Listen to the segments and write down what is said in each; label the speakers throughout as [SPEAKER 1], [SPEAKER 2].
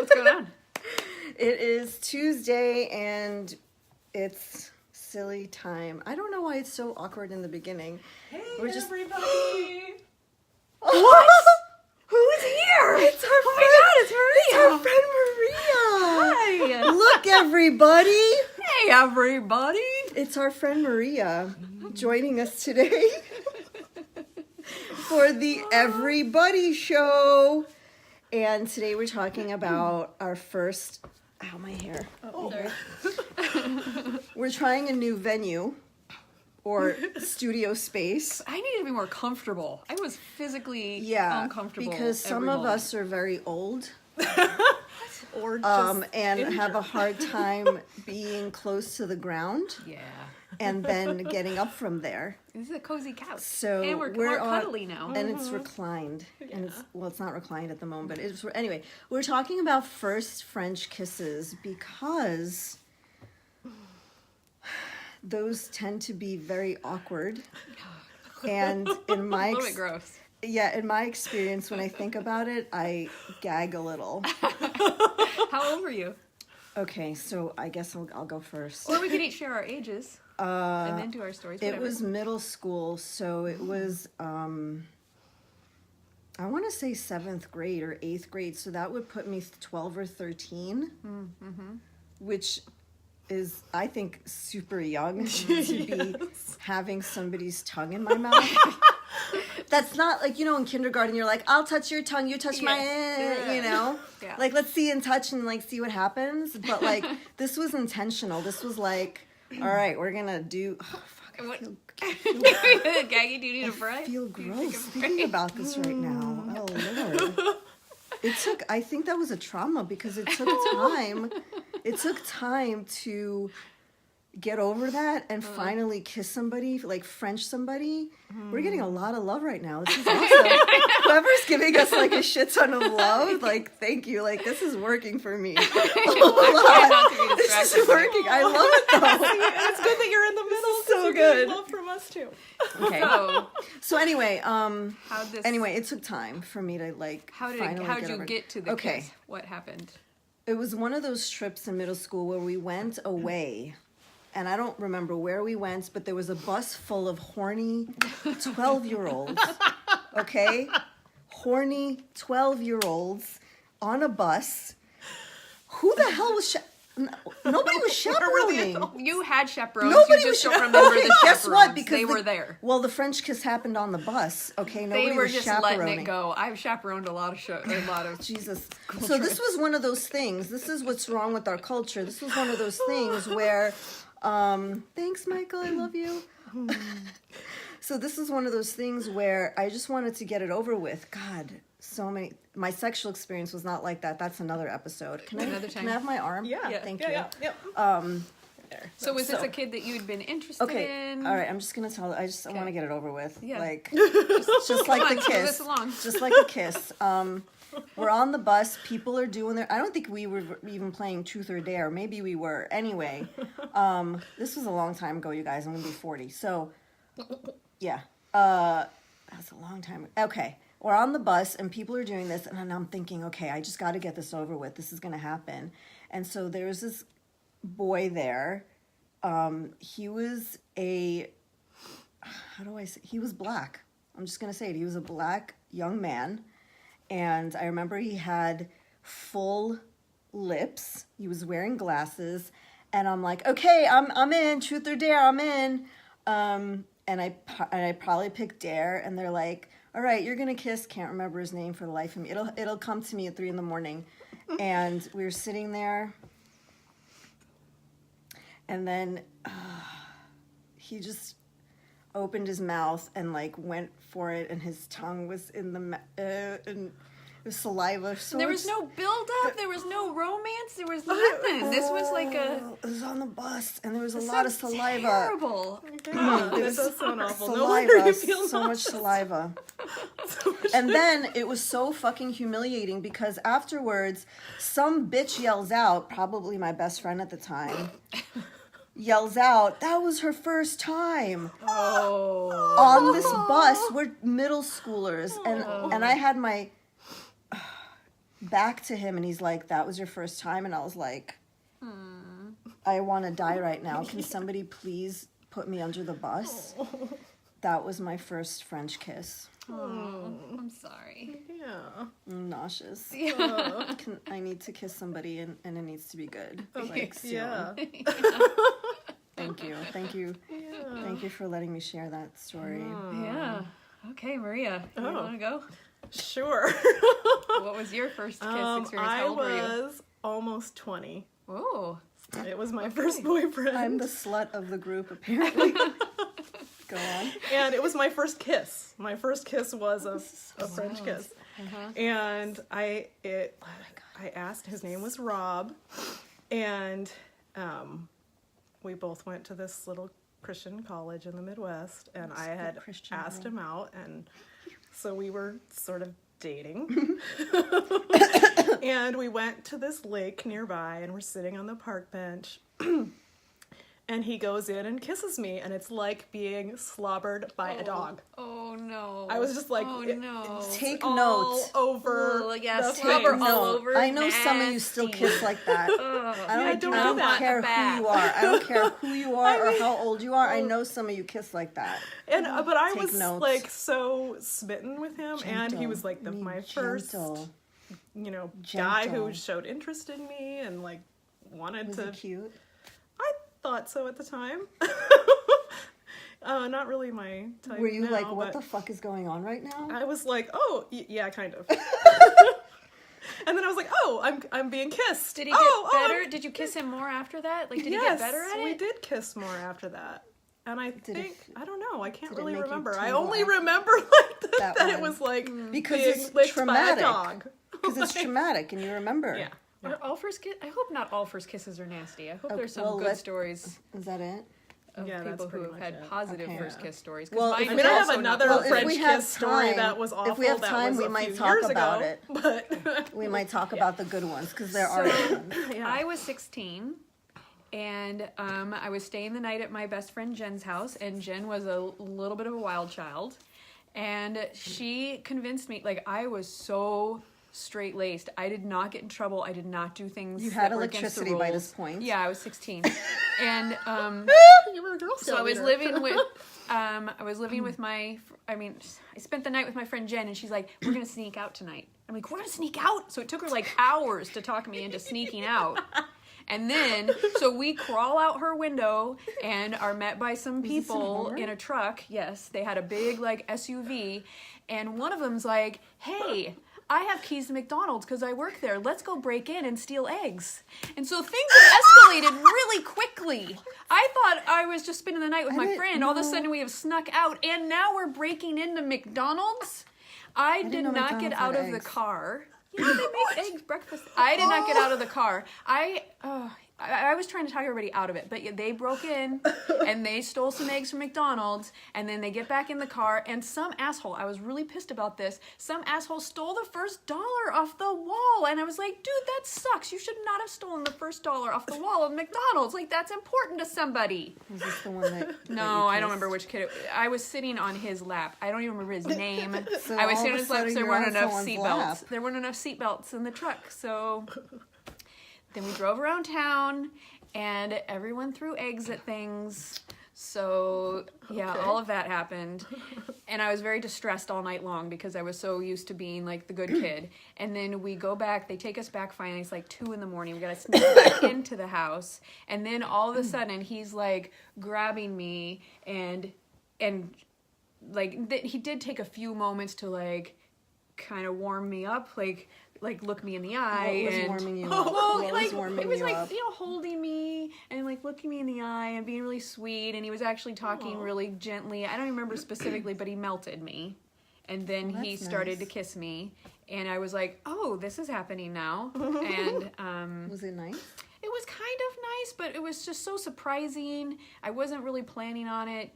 [SPEAKER 1] What's going on?
[SPEAKER 2] It is Tuesday and it's silly time. I don't know why it's so awkward in the beginning.
[SPEAKER 3] Hey,
[SPEAKER 2] everybody!
[SPEAKER 1] What? Who's here?
[SPEAKER 2] It's our
[SPEAKER 1] Oh
[SPEAKER 2] friend.
[SPEAKER 1] my God, it's Maria.
[SPEAKER 2] It's our friend Maria.
[SPEAKER 1] Hi.
[SPEAKER 2] Look, everybody!
[SPEAKER 1] Hey, everybody.
[SPEAKER 2] It's our friend Maria joining us today for the Everybody Show. And today we're talking about our first... Ow, my hair.
[SPEAKER 1] Oh, sorry.
[SPEAKER 2] We're trying a new venue or studio space.
[SPEAKER 1] I need to be more comfortable. I was physically uncomfortable.
[SPEAKER 2] Because some of us are very old.
[SPEAKER 3] Or just
[SPEAKER 2] and
[SPEAKER 3] injured.
[SPEAKER 2] have a hard time being close to the ground
[SPEAKER 1] Yeah.
[SPEAKER 2] and then getting up from there.
[SPEAKER 1] This is a cozy couch.
[SPEAKER 2] So
[SPEAKER 1] and we're more cuddly now.
[SPEAKER 2] And it's reclined. And it's not reclined at the moment, but it's anyway. We're talking about first French kisses because those tend to be very awkward. And in my
[SPEAKER 1] a little bit gross.
[SPEAKER 2] in my experience, when I think about it, I gag a little.
[SPEAKER 1] How old were you?
[SPEAKER 2] Okay, so I guess I'll go first.
[SPEAKER 1] Or we could each share our ages and then do our stories.
[SPEAKER 2] It
[SPEAKER 1] Whatever.
[SPEAKER 2] was middle school, so it was, I want to say 7th grade or 8th grade, so that would put me 12 or 13, which is, I think, super young to be having somebody's tongue in my mouth. That's not like, in kindergarten, you're like, I'll touch your tongue, you touch my,
[SPEAKER 1] Yeah.
[SPEAKER 2] Like, let's see and touch and, like, see what happens. But, like, this was intentional. This was like, all right, we're going to do, oh, fuck,
[SPEAKER 1] What?
[SPEAKER 2] I feel
[SPEAKER 1] Gaggy, do you need a break?
[SPEAKER 2] I feel gross thinking about this right now. Oh, Lord. I think that was a trauma because it took time. It took time to get over that and finally kiss somebody, like French somebody. We're getting a lot of love right now. This is awesome. Whoever's giving us like a shit ton of love, like, thank you. Like, this is working for me.
[SPEAKER 1] Try not to be
[SPEAKER 2] This
[SPEAKER 1] distracted.
[SPEAKER 2] is working. I love it though.
[SPEAKER 3] It's good that you're in the middle.
[SPEAKER 2] so
[SPEAKER 3] 'cause you're
[SPEAKER 2] good.
[SPEAKER 3] getting love from us too.
[SPEAKER 2] Okay.
[SPEAKER 1] So,
[SPEAKER 2] So anyway,
[SPEAKER 1] how'd this...
[SPEAKER 2] anyway, it took time for me to like
[SPEAKER 1] How'd
[SPEAKER 2] finally
[SPEAKER 1] you
[SPEAKER 2] over it.
[SPEAKER 1] get to the
[SPEAKER 2] Okay.
[SPEAKER 1] kiss? What happened?
[SPEAKER 2] It was one of those trips in middle school where we went away. And I don't remember where we went, but there was a bus full of horny 12-year-olds. Okay? Horny 12-year-olds on a bus. Who the hell was nobody was chaperoning.
[SPEAKER 1] You had chaperones.
[SPEAKER 2] Nobody
[SPEAKER 1] you
[SPEAKER 2] was
[SPEAKER 1] just don't remember the chaperones.
[SPEAKER 2] Guess what? Because
[SPEAKER 1] they were there.
[SPEAKER 2] Well, the French kiss happened on the bus. Okay, nobody
[SPEAKER 1] They were
[SPEAKER 2] was
[SPEAKER 1] just
[SPEAKER 2] chaperoning.
[SPEAKER 1] letting it go. I've chaperoned a lot of
[SPEAKER 2] Jesus.
[SPEAKER 1] Cool
[SPEAKER 2] So this
[SPEAKER 1] trips.
[SPEAKER 2] was one of those things. This is what's wrong with our culture. This was one of those things where, thanks, Michael, I love you. So this is one of those things where I just wanted to get it over with. God, my sexual experience was not like that. That's another episode. Can
[SPEAKER 1] Another time.
[SPEAKER 2] I have my arm?
[SPEAKER 3] Yeah.
[SPEAKER 2] Thank
[SPEAKER 3] yeah,
[SPEAKER 2] you.
[SPEAKER 3] Yeah. There.
[SPEAKER 1] So was this a kid that you'd been interested
[SPEAKER 2] Okay,
[SPEAKER 1] in?
[SPEAKER 2] all right. I'm just gonna tell. I want to get it over with.
[SPEAKER 1] Yeah.
[SPEAKER 2] Like, just like
[SPEAKER 1] Come
[SPEAKER 2] the
[SPEAKER 1] on, move
[SPEAKER 2] kiss.
[SPEAKER 1] this along.
[SPEAKER 2] Just like a kiss. We're on the bus. People are doing their. I don't think we were even playing Truth or Dare. Maybe we were. Anyway, this was a long time ago, you guys. I'm gonna be 40. So, yeah. That's a long time. Okay. We're on the bus and people are doing this, and then I'm thinking, okay, I just got to get this over with. This is gonna happen. And so there's this boy there. He was he was black. I'm just going to say it. He was a black young man. And I remember he had full lips. He was wearing glasses. And I'm like, okay, I'm in. Truth or Dare, I'm in. And I probably picked Dare. And they're like, all right, you're going to kiss. Can't remember his name for the life of me. It'll come to me at 3 a.m. And we were sitting there. And then he just opened his mouth and like went for it, and his tongue was in the and it was saliva. So
[SPEAKER 1] There was no build-up. There was no romance. There was nothing. This was like a...
[SPEAKER 2] It was on the bus, and there was a
[SPEAKER 1] This
[SPEAKER 2] lot of
[SPEAKER 1] sounds
[SPEAKER 2] saliva.
[SPEAKER 1] Terrible.
[SPEAKER 3] This does sound awful. No wonder
[SPEAKER 2] Saliva,
[SPEAKER 3] you feel
[SPEAKER 2] so much
[SPEAKER 3] nauseous.
[SPEAKER 2] saliva. And then it was so fucking humiliating because afterwards, some bitch yells out, probably my best friend at the time, yells out, that was her first time
[SPEAKER 1] Oh.
[SPEAKER 2] on this bus. We're middle schoolers, and I had my back to him, and he's like, "That was your first time?" And I was like, "I want to die right now. Can somebody please put me under the bus?" That was my first French kiss.
[SPEAKER 1] Oh, I'm sorry.
[SPEAKER 3] Yeah.
[SPEAKER 2] I'm nauseous.
[SPEAKER 1] Yeah.
[SPEAKER 2] I need to kiss somebody, and it needs to be good. Like, soon.
[SPEAKER 3] Yeah.
[SPEAKER 2] Thank you. Thank you.
[SPEAKER 3] Yeah.
[SPEAKER 2] Thank you for letting me share that story.
[SPEAKER 1] Yeah. Okay, Maria, you want to go?
[SPEAKER 3] Sure.
[SPEAKER 1] What was your first kiss experience?
[SPEAKER 3] I
[SPEAKER 1] How old were you?
[SPEAKER 3] was almost 20.
[SPEAKER 1] Oh.
[SPEAKER 3] It was my first boyfriend.
[SPEAKER 2] I'm the slut of the group, apparently. Go on.
[SPEAKER 3] And it was my first kiss. My first kiss was a French kiss.
[SPEAKER 1] Uh-huh.
[SPEAKER 3] And I asked, his name was Rob, and we both went to this little Christian college in the Midwest, and I had asked him out, and so we were sort of dating. And we went to this lake nearby, and we're sitting on the park bench. And he goes in and kisses me, and it's like being slobbered by a dog.
[SPEAKER 1] Oh no.
[SPEAKER 3] I was just like,
[SPEAKER 1] oh no.
[SPEAKER 2] Take
[SPEAKER 3] all
[SPEAKER 2] note.
[SPEAKER 3] over
[SPEAKER 1] Ugh, yeah,
[SPEAKER 3] the
[SPEAKER 1] slobber
[SPEAKER 3] face.
[SPEAKER 1] all over.
[SPEAKER 2] I know some of you still
[SPEAKER 1] Nasty.
[SPEAKER 2] kiss like that. I
[SPEAKER 3] don't
[SPEAKER 2] don't
[SPEAKER 3] do that.
[SPEAKER 2] care who you are. I don't care who you are or how old you are. I know some of you kiss like that.
[SPEAKER 3] And but I
[SPEAKER 2] Take
[SPEAKER 3] was
[SPEAKER 2] notes.
[SPEAKER 3] like so smitten with him, and he was like my first,
[SPEAKER 2] Gentle.
[SPEAKER 3] guy
[SPEAKER 2] Gentle.
[SPEAKER 3] who showed interest in me and like wanted
[SPEAKER 2] Was
[SPEAKER 3] to.
[SPEAKER 2] it cute?
[SPEAKER 3] I thought so at the time. Not really my type.
[SPEAKER 2] Were you
[SPEAKER 3] now,
[SPEAKER 2] like, what
[SPEAKER 3] but
[SPEAKER 2] the fuck is going on right now?
[SPEAKER 3] I was like, oh, yeah, kind of. And then I was like, oh, I'm being kissed.
[SPEAKER 1] Did he get better? Did you kiss him more after that? Like, did he get better at it?
[SPEAKER 3] we did kiss more after that. And I think, I don't know, I can't
[SPEAKER 2] did it
[SPEAKER 3] really
[SPEAKER 2] make you
[SPEAKER 3] remember. I
[SPEAKER 2] tingle
[SPEAKER 3] only
[SPEAKER 2] after
[SPEAKER 3] remember like that it
[SPEAKER 2] one?
[SPEAKER 3] was like
[SPEAKER 2] Because
[SPEAKER 3] being
[SPEAKER 2] it's
[SPEAKER 3] licked
[SPEAKER 2] traumatic.
[SPEAKER 3] by a dog.
[SPEAKER 2] Because it's traumatic and you remember.
[SPEAKER 3] Yeah.
[SPEAKER 1] Are all first kiss? I hope not all first kisses are nasty. I hope there's some
[SPEAKER 2] well,
[SPEAKER 1] good stories
[SPEAKER 2] Is that it?
[SPEAKER 1] of
[SPEAKER 3] Yeah, that's
[SPEAKER 1] people who
[SPEAKER 3] pretty
[SPEAKER 1] have
[SPEAKER 3] much
[SPEAKER 1] had
[SPEAKER 3] it.
[SPEAKER 1] positive
[SPEAKER 2] Okay.
[SPEAKER 1] first kiss stories. 'Cause
[SPEAKER 2] Well,
[SPEAKER 1] mine
[SPEAKER 2] if
[SPEAKER 3] I
[SPEAKER 1] was
[SPEAKER 3] mean, I have
[SPEAKER 1] also not
[SPEAKER 3] another
[SPEAKER 1] positive.
[SPEAKER 2] Well, if
[SPEAKER 3] French
[SPEAKER 2] we have
[SPEAKER 3] kiss story
[SPEAKER 2] time-
[SPEAKER 3] that was awful.
[SPEAKER 2] if we have
[SPEAKER 3] that
[SPEAKER 2] time,
[SPEAKER 3] was
[SPEAKER 2] we
[SPEAKER 3] a
[SPEAKER 2] might
[SPEAKER 3] few
[SPEAKER 2] talk
[SPEAKER 3] years
[SPEAKER 2] about
[SPEAKER 3] ago,
[SPEAKER 2] it.
[SPEAKER 3] But
[SPEAKER 2] We might talk about the good ones because there are good ones.
[SPEAKER 3] yeah.
[SPEAKER 1] I was 16, and I was staying the night at my best friend Jen's house, and Jen was a little bit of a wild child, and she convinced me, like, I was so straight-laced. I did not get in trouble. I did not do things
[SPEAKER 2] You had
[SPEAKER 1] that were against the
[SPEAKER 2] electricity by
[SPEAKER 1] rules.
[SPEAKER 2] this point.
[SPEAKER 1] Yeah, I was 16. And
[SPEAKER 3] You were a Girl
[SPEAKER 1] so
[SPEAKER 3] Scout
[SPEAKER 1] I was
[SPEAKER 3] leader.
[SPEAKER 1] living with my I spent the night with my friend Jen, and she's like, we're gonna sneak out tonight. I'm like, we're gonna sneak out? So it took her like hours to talk me into sneaking out. And then, so we crawl out her window and are met by some people in a truck. Yes, they had a big like SUV, and one of them's like, hey, I have keys to McDonald's because I work there. Let's go break in and steal eggs. And so things have escalated really quickly. I thought I was just spending the night with my
[SPEAKER 2] didn't
[SPEAKER 1] friend. All of a
[SPEAKER 2] know.
[SPEAKER 1] sudden we have snuck out, and now we're breaking into McDonald's. I did
[SPEAKER 2] know
[SPEAKER 1] not get
[SPEAKER 2] McDonald's
[SPEAKER 1] out
[SPEAKER 2] had
[SPEAKER 1] of the
[SPEAKER 2] eggs.
[SPEAKER 1] car. You know, they make eggs breakfast. I did not get out of the car. I was trying to talk everybody out of it, but they broke in and they stole some eggs from McDonald's, and then they get back in the car, and some asshole, I was really pissed about this, some asshole stole the first $1 off the wall, and I was like, dude, that sucks. You should not have stolen the first $1 off the wall of McDonald's. Like, that's important to somebody.
[SPEAKER 2] Was this the one that
[SPEAKER 1] No, I don't remember which kid. I was sitting on his lap. I don't even remember his name.
[SPEAKER 2] So
[SPEAKER 1] I was
[SPEAKER 2] all
[SPEAKER 1] sitting
[SPEAKER 2] of
[SPEAKER 1] on
[SPEAKER 2] a
[SPEAKER 1] his lap because
[SPEAKER 2] sudden
[SPEAKER 1] there
[SPEAKER 2] you're
[SPEAKER 1] weren't
[SPEAKER 2] on
[SPEAKER 1] enough
[SPEAKER 2] someone's
[SPEAKER 1] seatbelts.
[SPEAKER 2] lap.
[SPEAKER 1] There weren't enough seatbelts in the truck. So then we drove around town, and everyone threw eggs at things. So yeah,
[SPEAKER 3] Okay.
[SPEAKER 1] all of that happened. And I was very distressed all night long because I was so used to being like the good kid. And then we go back, they take us back finally, it's like 2 a.m. We gotta sneak back into the house. And then all of a sudden he's like grabbing me and like he did take a few moments to like kind of warm me up, like look me in the eye.
[SPEAKER 2] What was
[SPEAKER 1] and
[SPEAKER 2] warming you
[SPEAKER 1] well,
[SPEAKER 2] up? What
[SPEAKER 1] like
[SPEAKER 2] was warming
[SPEAKER 1] it was
[SPEAKER 2] you
[SPEAKER 1] like
[SPEAKER 2] up?
[SPEAKER 1] holding me and like looking me in the eye and being really sweet, and he was actually talking really gently. I don't remember specifically, but he melted me, and then he
[SPEAKER 2] that's
[SPEAKER 1] started
[SPEAKER 2] nice.
[SPEAKER 1] to kiss me, and I was like, oh, this is happening now. And
[SPEAKER 2] Was it nice?
[SPEAKER 1] it was kind of nice, but it was just so surprising. I wasn't really planning on it.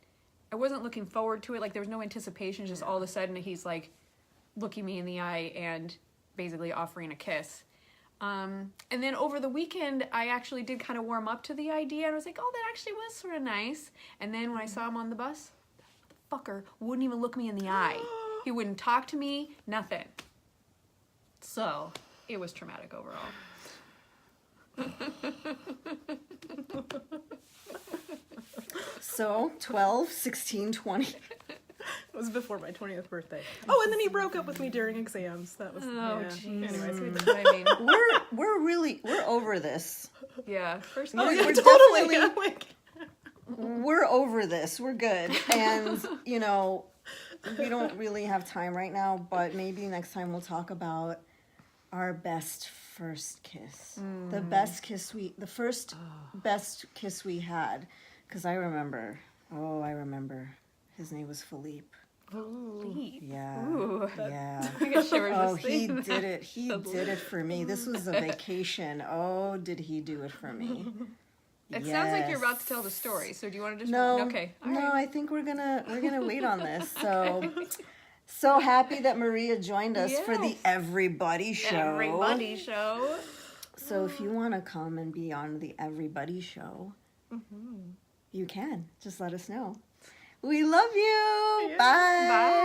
[SPEAKER 1] I wasn't looking forward to it. Like, there was no anticipation. Just all of a sudden he's like looking me in the eye and basically offering a kiss. And then over the weekend, I actually did kind of warm up to the idea. And I was like, oh, that actually was sort of nice. And then when I saw him on the bus, the fucker wouldn't even look me in the eye. He wouldn't talk to me, nothing. So, it was traumatic overall.
[SPEAKER 2] So 12, 16, 20.
[SPEAKER 3] It was before my 20th birthday. Oh, and then he broke up with me during exams. That was
[SPEAKER 1] Jeez.
[SPEAKER 3] Anyways,
[SPEAKER 1] I mean,
[SPEAKER 2] We're over this.
[SPEAKER 1] yeah. First,
[SPEAKER 3] oh,
[SPEAKER 2] We're
[SPEAKER 3] yeah,
[SPEAKER 2] definitely-
[SPEAKER 3] totally. I'm like,
[SPEAKER 2] We're over this. We're good. And, you know, we don't really have time right now, but maybe next time we'll talk about our best first kiss. The best kiss the first best kiss we had. Because I remember. His name was Philippe.
[SPEAKER 1] Philippe.
[SPEAKER 2] Yeah.
[SPEAKER 1] Ooh.
[SPEAKER 2] Yeah.
[SPEAKER 1] I get shivers
[SPEAKER 2] Oh,
[SPEAKER 1] just
[SPEAKER 2] he
[SPEAKER 1] saying that.
[SPEAKER 2] did it. He did it for me. This was a vacation. Oh, did he do it for me?
[SPEAKER 1] It sounds like you're about to tell the story. So do you want to just?
[SPEAKER 2] No.
[SPEAKER 1] Okay. All
[SPEAKER 2] No,
[SPEAKER 1] right.
[SPEAKER 2] I think we're gonna wait on this. So happy that Maria joined us for the
[SPEAKER 1] Yes.
[SPEAKER 2] Everybody Show.
[SPEAKER 1] Everybody show.
[SPEAKER 2] So if you want to come and be on the Everybody Show, you can. Just let us know. We love you.
[SPEAKER 3] Yeah.
[SPEAKER 2] Bye.
[SPEAKER 1] Bye.